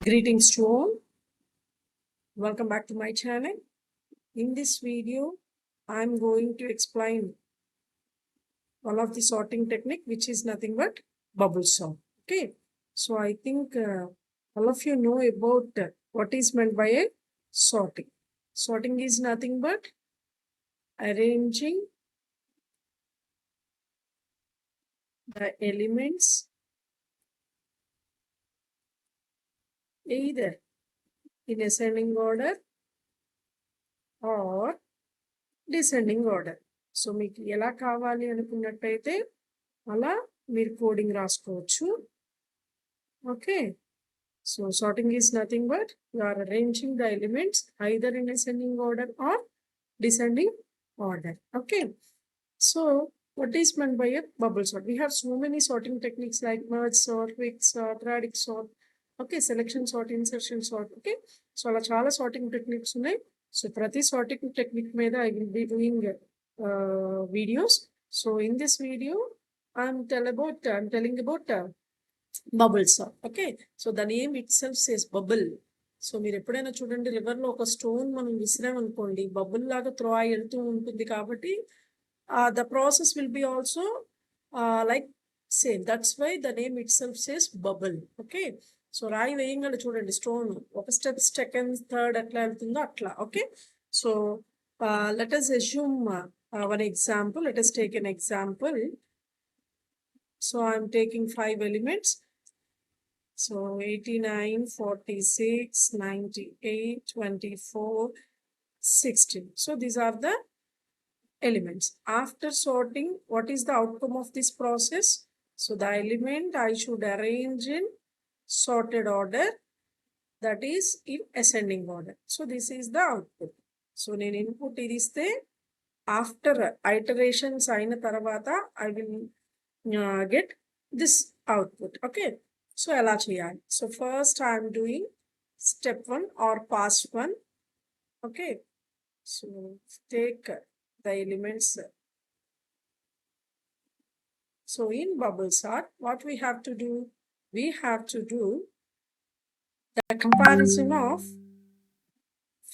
Greetings to all. Welcome back to my channel. In this video, I'm going to explain one of the sorting technique, which is nothing but bubble sort. Okay. So I think all of you know about what is meant by a sorting. Sorting is nothing but arranging the elements either in ascending order or descending order. So మీకు ఎలా కావాలి అనుకున్నట్టయితే అలా మీరు coding రాసుకోవచ్చు. Okay, so sorting is nothing but you are arranging the elements either in ascending order or descending order. Okay, so what is meant by a bubble sort? We have so many sorting techniques like merge sort, quick sort, radix sort, okay, selection sort, insertion sort. Okay, so అలా చాలా sorting techniques ఉన్నాయి. So ప్రతి sorting technique మీద I will be doing videos. So in this video I'm telling about bubble sort. Okay, so the name itself says bubble. So మీరు ఎప్పుడైనా చూడండి, రివర్లో ఒక stone మనం విసిరామనుకోండి, బబుల్ లాగా త్రో అయి వెళ్తూ ఉంటుంది. కాబట్టి the process will be also like same. That's why the name itself says bubble. Okay, so రాయి వేయంగానే చూడండి, స్టోన్ ఒక స్టెప్ సెకండ్ థర్డ్ అట్లా వెళ్తుందో అట్లా. Okay, so let us assume one example. Let us take an example. So I'm taking 5 elements. So 89, 46, 98, 24, 16. So these are the elements. After sorting, what is the outcome of this process? So the element I should arrange in sorted order, that is in ascending order. So this is the output. So నేను input ఇది ఇస్తే after iterations అయిన తర్వాత I will get this output. Okay, so ఎలా చేయాలి? So first I am doing step 1 or pass 1. Okay, so take the elements. So in bubble sort, what we have to do? We have to do the comparison of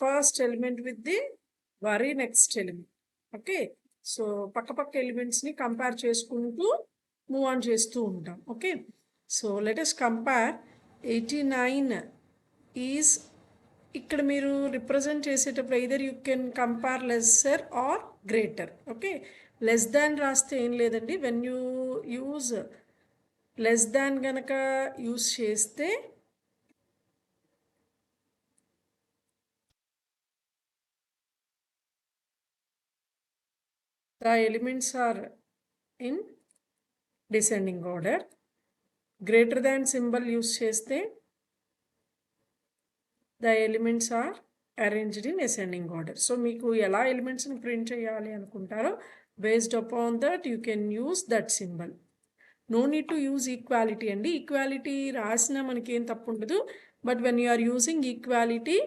first element with the very next element. Okay, so పక్క elements ని compare చేసుకుంటూ move on చేస్తూ ఉంటాం. Okay, so let us compare 89 is, ఇక్కడ మీరు represent చేసేటప్పుడు either you can compare lesser or greater. Okay, less than రాస్తే ఏం లేదండి. When you use less than గనక యూజ్ చేస్తే the elements are in descending order. Greater than symbol use చేస్తే the elements are arranged in ascending order. So మీకు ఎలా elements ని print చేయాలి అనుకుంటారో based upon that you can use that symbol. No need to use equality అండి. Equality రాసినా మనకి ఏం తప్పు ఉండదు. But when you are using equality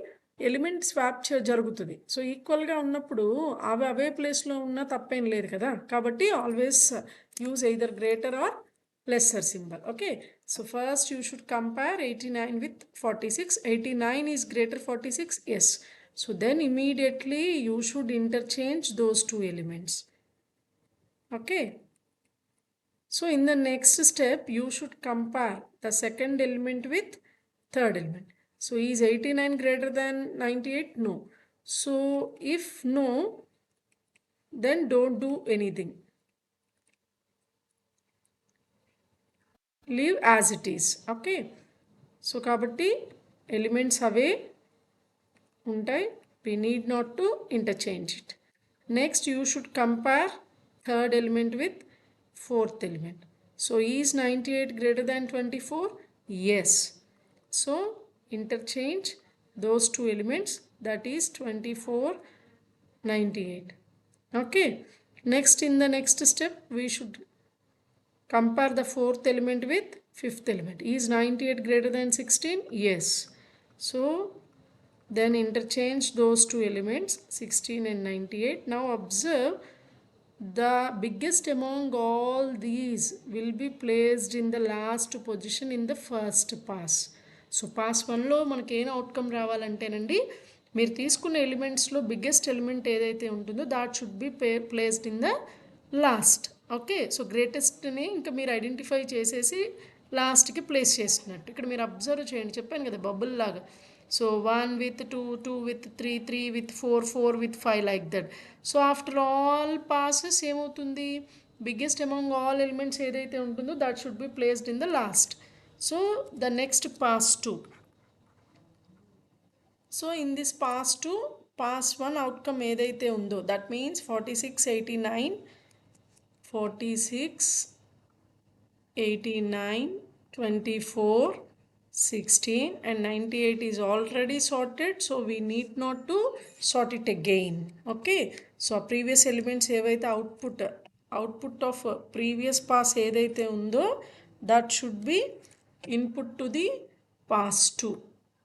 element swap జరుగుతుంది. సో ఈక్వల్గా ఉన్నప్పుడు అవే ప్లేస్లో ఉన్నా తప్పేం లేదు కదా. కాబట్టి always use either greater or lesser symbol. Okay, so first you should compare 89 with 46. 89 is greater 46, yes. So then immediately you should interchange those two elements. Okay, so in the next step you should compare the second element with third element. So is 89 greater than 98? No. So if no, then don't do anything, leave as it is. Okay, so kabatti elements అవే ఉంటాయి. we need not to interchange it. Next you should compare third element with fourth element. So is 98 greater than 24? Yes. So interchange those two elements, that is 24, 98. Okay, next in the next step we should compare the fourth element with fifth element. Is 98 greater than 16? Yes. So then interchange those two elements, 16 and 98. Now observe, the biggest among all these will be placed in the last position in the first pass. So pass 1లో మనకి ఏం outcome రావాలంటేనండి, మీరు తీసుకున్న ఎలిమెంట్స్లో biggest element ఏదైతే ఉంటుందో that should be placed in the last. Okay, so గ్రేటెస్ట్ని ఇంకా మీరు ఐడెంటిఫై చేసేసి లాస్ట్కి ప్లేస్ చేస్తున్నట్టు. ఇక్కడ మీరు అబ్జర్వ్ చేయండి, చెప్పాను కదా బబుల్ లాగా. So 1 with 2, 2 with 3, 3 with 4, 4 with 5 like that. So after all passes ఏమవుతుంది, బిగ్గెస్ట్ అమాంగ్ ఆల్ ఎలిమెంట్స్ ఏదైతే ఉంటుందో that should be placed in the last. So the next pass 2. So in this pass 2, pass 1 outcome ఏదైతే ఉందో that means 46, 89, 46, 89, 24, 16 and 98 is already sorted, so we need not to sort it again. Okay, so previous elements ఏవైతే output of previous pass ఏదైతే ఉందో that should be input to the pass 2.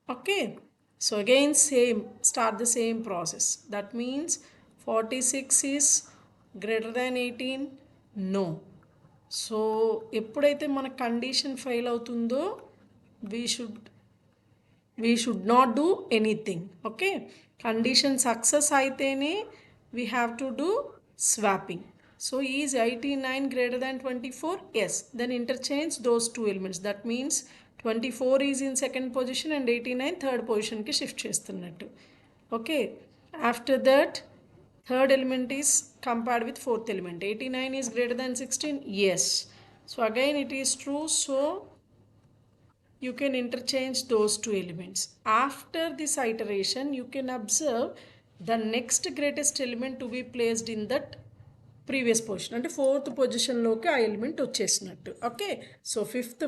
Okay, so again same, start the same process. That means 46 is greater than 18, no. So ఎప్పుడైతే మన condition fail అవుతుందో we should not do anything. Okay, condition success అయితేనే we have to do swapping. So is 89 greater than 24? Yes, then interchange those two elements. That means 24 is in second position and 89 third positionకి shift చేస్తున్నట్టు. Okay, after that third element is compared with fourth element. 89 is greater than 16? Yes. So again it is true. So you can interchange those two elements. After this iteration, you can observe the next greatest element to be placed in that previous position. అంటే fourth పొజిషన్లోకి ఆ element వచ్చేసినట్టు. Okay, so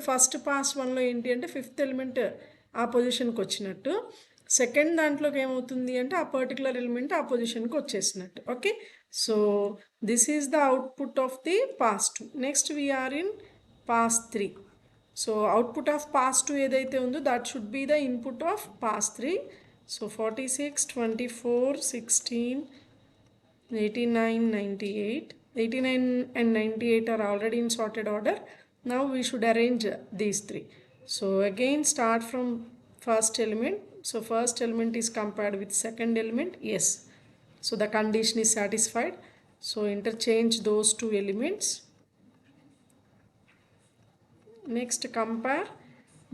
first pass 1లో ఏంటి అంటే fifth element ఆ పొజిషన్కి వచ్చినట్టు. సెకండ్ దాంట్లోకి ఏమవుతుంది అంటే ఆ పర్టికులర్ ఎలిమెంట్ ఆ పొజిషన్కి వచ్చేసినట్టు. Okay, so this is the output of the pass 2. Next we are in pass 3. So output of pass 2 ఏదైతే ఉందో that should be the input of pass 3. So 46, 24, 16, 89, 98. 89 and 98 are already in sorted order. Now we should arrange these three. So again start from first element. So first element is compared with second element. Yes, so the condition is satisfied. So interchange those two elements. Next compare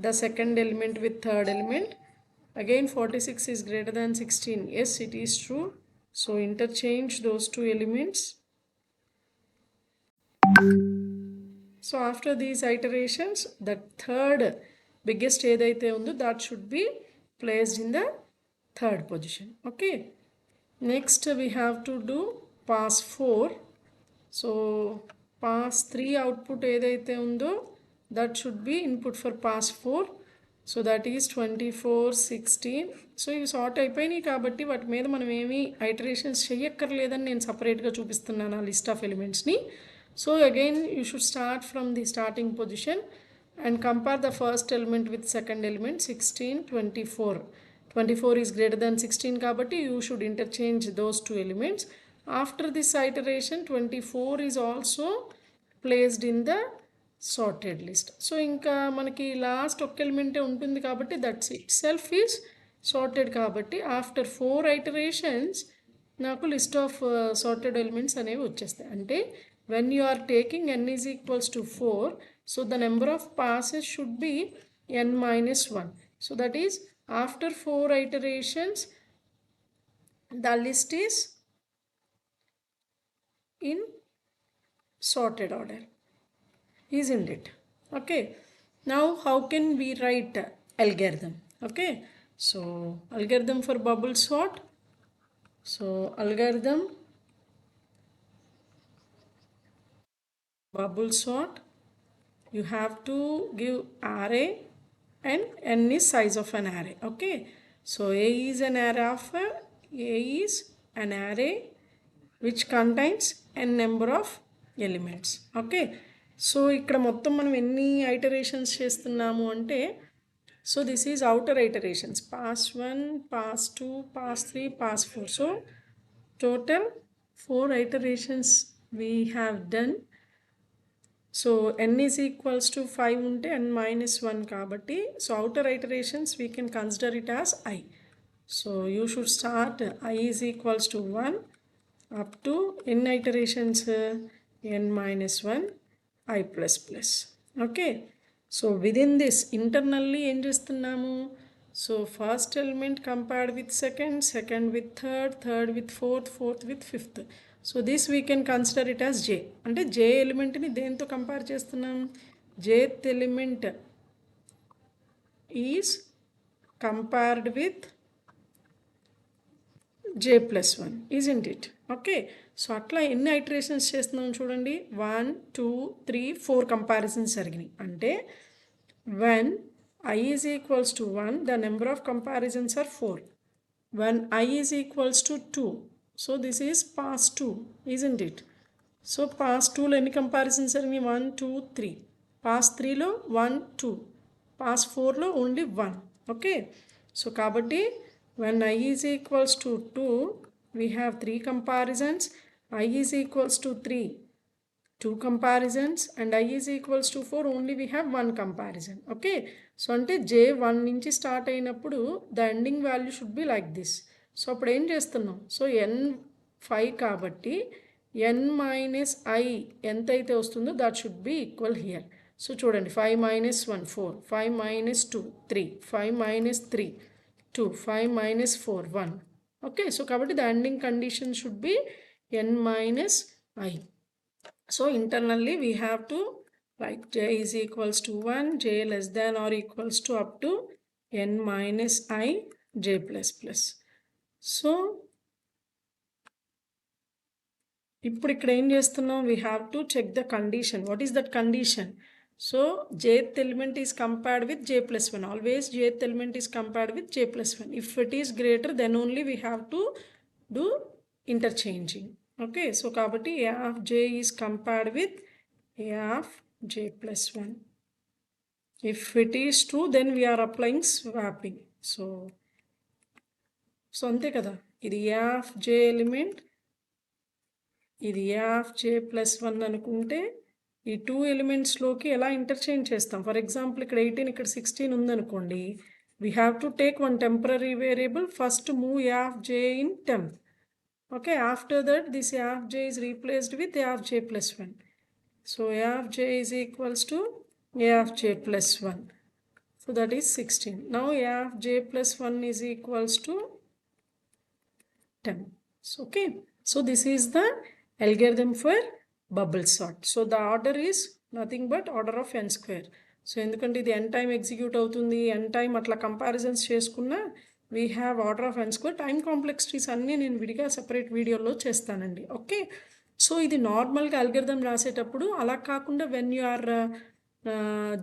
the second element with third element. Again 46 is greater than 16. Yes, it is true. So interchange those two elements. So after these iterations, the third biggest ఏదైతే ఉందో that should be placed in the third position. Okay, next we have to do pass 4. So pass 3 output ఏదైతే ఉందో that should be input for pass 4. So that is 24, 16. So ఇవి sort అయిపోయినాయి కాబట్టి వాటి మీద మనం ఏమీ ఐటరేషన్స్ చెయ్యక్కర్లేదని నేను సపరేట్గా చూపిస్తున్నాను ఆ లిస్ట్ ఆఫ్ ఎలిమెంట్స్ని. So again you should start from the starting position and compare the first element with second element. 16, 24. 24 is greater than 16 కాబట్టి you should interchange those two elements. After this iteration 24 is also placed in the sorted list. So ఇంకా మనకి last ఒక్క ఎలిమెంటే ఉంటుంది కాబట్టి that's it self is sorted. కాబట్టి after 4 iterations నాకు list of sorted elements అనేవి వచ్చేస్తాయి. అంటే when you are taking n is equals to 4, so the number of passes should be n minus 1. So that is after 4 iterations the list is in sorted order, isn't it? Okay, now how can we write algorithm? Okay, so algorithm for bubble sort. So algorithm bubble sort, you have to give array and n is size of an array. Okay, so A is an array of A is an array which contains n number of elements. Okay, so ఇక్కడ మొత్తం మనం ఎన్ని iterations చేస్తున్నాము అంటే, so this is outer iterations pass 1, pass 2, pass 3, pass 4. So total 4 iterations we have done. So n is equals to 5 ఉంటే n minus 1 కాబట్టి so outer iterations we can consider it as I. So you should start I is equals to 1 up to n iterations n minus 1 I plus plus. Okay. So within this internally ఏం చేస్తున్నాము? So first element compared with second, second with third, third with fourth, fourth with fifth. So this we can consider it as J. అంటే J ఎలిమెంట్ని దేంతో compare చేస్తున్నాం? Jth element is compared with J plus 1, isn't it? Okay. So అట్లా ఎన్ని iterations చేస్తున్నాం చూడండి. 1 2 3 4 comparisons జరిగినాయి. అంటే when I is equals to 1, the number of comparisons are 4. When I is equals to 2, so this is past 2, isn't it? So past 2లో ఎన్ని comparisons జరిగినాయి? 1 2 3. past 3లో 1 2. past 4లో ఓన్లీ 1. ఓకే. సో కాబట్టి when I is equals to 2, we have 3 comparisons. I is equals to 3, 2 comparisons, and I is equals to 4, only we have 1 comparison. Okay. So అంటే J1 నుంచి start అయినప్పుడు the ending value should be like this. So అప్పుడు ఏం చేస్తున్నాం? So n 5 కాబట్టి n minus I ఎంత అయితే వస్తుందో that should be equal here. So చూడండి 5 minus 1 4, 5 minus 2 3, 5 minus 3 2, 5 minus 4 1. Okay. So కాబట్టి the ending condition should be n minus I. So internally we have to write J is equals to 1, J less than or equals to up to n minus I J plus plus. So ఇప్పుడు ఇక్కడ ఏం చేస్తున్నాం? we have to check the condition. What is that condition? So jth element is compared with J plus 1. Always jth element is compared with J plus 1. If it is greater, then only we have to do interchanging. Okay. So kabatti A of J is compared with A of J plus 1. If it is true, then we are applying swapping. So ante kada. Idi A of J element, ఇది A of J plus 1 అనుకుంటే ఈ 2 ఎలిమెంట్స్లోకి ఎలా interchange చేస్తాం? For example ఇక్కడ 18 ఇక్కడ 16 ఉందనుకోండి. We have to take one temporary variable. First move A of J in temp. Okay. After that this A of J is replaced with A of J plus 1. So A of J is equals to A of J plus 1. So that is 16. Now A of J plus 1 is equals to 10. So, okay. So this is the algorithm for bubble sort. So the order is nothing but order of n square. So ఎందుకంటే ఇది n time execute అవుతుంది, n time అట్లా comparisons చేసుకున్నా we have order of n square. Time complexities అన్నీ నేను విడిగా separate వీడియోలో చేస్తానండి. ఓకే. సో ఇది నార్మల్గా అల్గరిథం రాసేటప్పుడు అలా కాకుండా when you are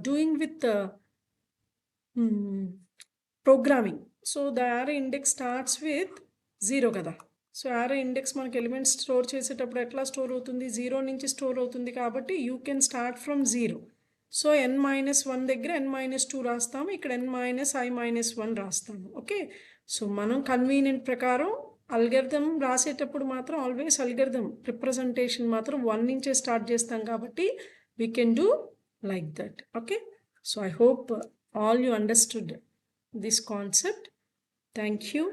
doing with programming, so the array index starts with 0 కదా. సో యారే ఇండెక్స్ మనకి ఎలిమెంట్స్ స్టోర్ చేసేటప్పుడు ఎట్లా స్టోర్ అవుతుంది? 0 నుంచి స్టోర్ అవుతుంది కాబట్టి you can start from 0. So n minus 1 దగ్గర n మైనస్ 2 రాస్తాము, ఇక్కడ n మైనస్ I మైనస్ 1 రాస్తాము. ఓకే. సో మనం కన్వీనియంట్ ప్రకారం అల్గరిథం రాసేటప్పుడు మాత్రం ఆల్వేస్ అల్గరిథం రిప్రజెంటేషన్ మాత్రం 1 నుంచే స్టార్ట్ చేస్తాం కాబట్టి we can do like that. Okay. So I hope all you understood this concept. Thank you.